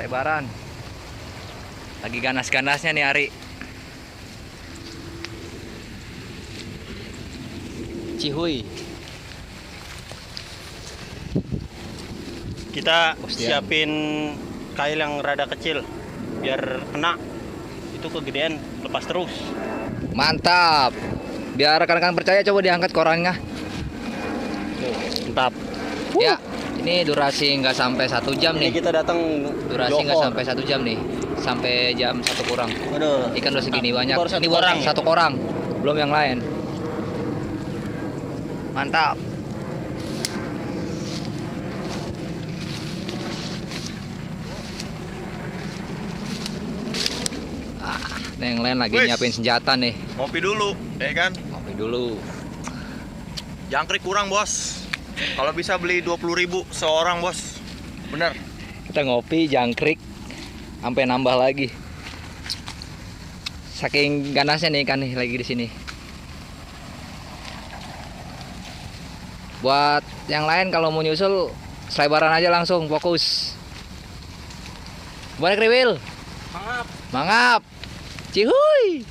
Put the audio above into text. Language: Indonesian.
lebaran. Lagi ganas-ganasnya nih Ari. Cihuy. Kita Postian. siapin kail yang rada kecil biar kena. Itu kegedean lepas terus. Mantap. Biar rekan-rekan percaya, coba diangkat korannya. Mantap. Ya, ini durasi nggak sampai 1 jam Ini nih. kita datang Durasi nggak Johor. sampai 1 jam nih. Sampai jam 1 kurang. Waduh. Ikan udah segini banyak. Baru satu Ini baru orang ya? 1 korang, belum yang lain. Mantap. Nah, yang lain lagi Wis. nyiapin senjata nih. Ngopi dulu, ya kan? Ngopi dulu. Jangkrik kurang, Bos. Kalau bisa beli 20.000 seorang, Bos. Bener. Kita ngopi jangkrik sampai nambah lagi. Saking ganasnya nih ikan nih lagi di sini. Buat yang lain kalau mau nyusul selebaran aja langsung fokus. Balik Riwil. Mangap. Mangap. Cihuy.